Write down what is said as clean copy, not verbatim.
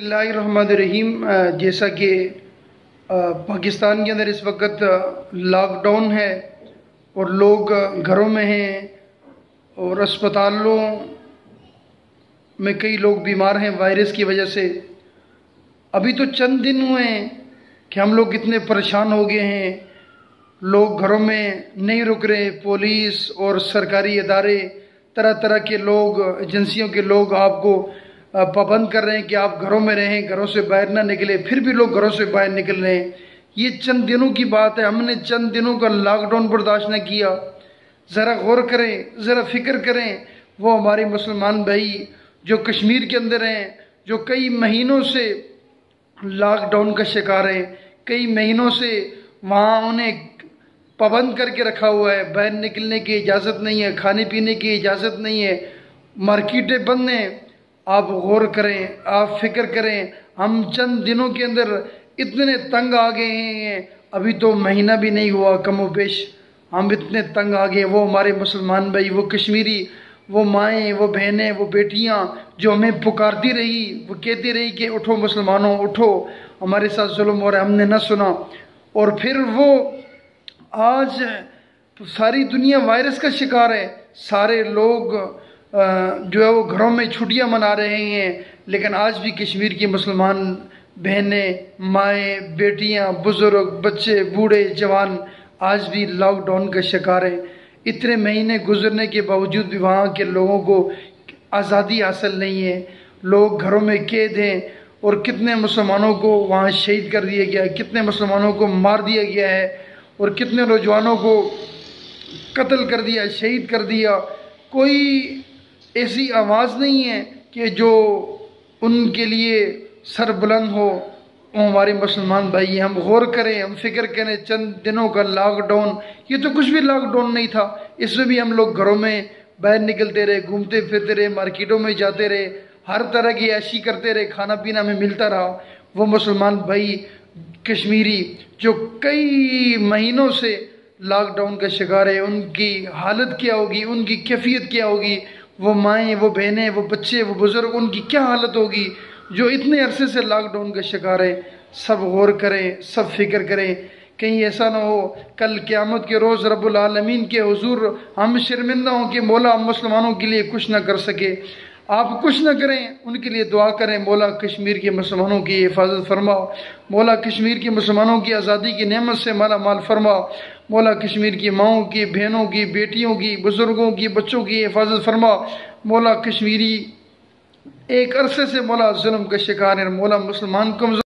اللہ الرحمن الرحیم۔ جیسا کہ پاکستان کے اندر اس وقت لاک ڈاؤن ہے اور لوگ گھروں میں ہیں اور اسپتالوں میں کئی لوگ بیمار ہیں وائرس کی وجہ سے۔ ابھی تو چند دن ہوئے ہیں کہ ہم لوگ اتنے پریشان ہو گئے ہیں، لوگ گھروں میں نہیں رک رہے، پولیس اور سرکاری ادارے طرح طرح کے لوگ، ایجنسیوں کے لوگ آپ کو پابند کر رہے ہیں کہ آپ گھروں میں رہیں، گھروں سے باہر نہ نکلیں، پھر بھی لوگ گھروں سے باہر نکل رہے ہیں۔ یہ چند دنوں کی بات ہے، ہم نے چند دنوں کا لاک ڈاؤن برداشت نہ کیا۔ ذرا غور کریں، ذرا فکر کریں، وہ ہمارے مسلمان بھائی جو کشمیر کے اندر ہیں، جو کئی مہینوں سے لاک ڈاؤن کا شکار ہیں، کئی مہینوں سے وہاں انہیں پابند کر کے رکھا ہوا ہے، باہر نکلنے کی اجازت نہیں ہے، کھانے پینے کی اجازت نہیں ہے، مارکیٹیں بند ہیں۔ آپ غور کریں، آپ فکر کریں، ہم چند دنوں کے اندر اتنے تنگ آ گئے ہیں، ابھی تو مہینہ بھی نہیں ہوا کم و بیش، ہم اتنے تنگ آ گئے۔ وہ ہمارے مسلمان بھائی، وہ کشمیری، وہ مائیں، وہ بہنیں، وہ بیٹیاں جو ہمیں پکارتی رہی، وہ کہتی رہی کہ اٹھو مسلمانوں اٹھو، ہمارے ساتھ ظلم ہو رہا ہے، ہم نے نہ سنا۔ اور پھر وہ آج ساری دنیا وائرس کا شکار ہے، سارے لوگ جو ہے وہ گھروں میں چھٹیاں منا رہے ہیں، لیکن آج بھی کشمیر کی مسلمان بہنیں، مائیں، بیٹیاں، بزرگ، بچے، بوڑھے، جوان آج بھی لاک ڈاؤن کا شکار ہیں۔ اتنے مہینے گزرنے کے باوجود بھی وہاں کے لوگوں کو آزادی حاصل نہیں ہے، لوگ گھروں میں قید ہیں، اور کتنے مسلمانوں کو وہاں شہید کر دیا گیا ہے، کتنے مسلمانوں کو مار دیا گیا ہے، اور کتنے نوجوانوں کو قتل کر دیا، شہید کر دیا۔ کوئی ایسی آواز نہیں ہے کہ جو ان کے لیے سر بلند ہو۔ وہ ہمارے مسلمان بھائی، ہم غور کریں، ہم فکر کریں، چند دنوں کا لاک ڈاؤن، یہ تو کچھ بھی لاک ڈاؤن نہیں تھا، اس میں بھی ہم لوگ گھروں میں باہر نکلتے رہے، گھومتے پھرتے رہے، مارکیٹوں میں جاتے رہے، ہر طرح کی عیاشی کرتے رہے، کھانا پینا ہمیں ملتا رہا۔ وہ مسلمان بھائی کشمیری جو کئی مہینوں سے لاک ڈاؤن کا شکار ہے، ان کی حالت کیا ہوگی، ان کی کیفیت کیا ہوگی، وہ مائیں، وہ بہنیں، وہ بچے، وہ بزرگ، ان کی کیا حالت ہوگی جو اتنے عرصے سے لاک ڈاؤن کا شکار ہے۔ سب غور کریں، سب فکر کریں، کہیں ایسا نہ ہو کل قیامت کے روز رب العالمین کے حضور ہم شرمندہ ہوں کہ مولا ہم مسلمانوں کے لیے کچھ نہ کر سکے۔ آپ کچھ نہ کریں، ان کے لیے دعا کریں، مولا کشمیر کے مسلمانوں کی حفاظت فرماؤ، مولا کشمیر کے مسلمانوں کی آزادی کی نعمت سے مالا مال فرماؤ، مولا کشمیر کی ماؤں کی، بہنوں کی، بیٹیوں کی، بزرگوں کی، بچوں کی حفاظت فرما۔ مولا کشمیری ایک عرصے سے مولا ظلم کا شکار ہے، مولا مسلمان کمزور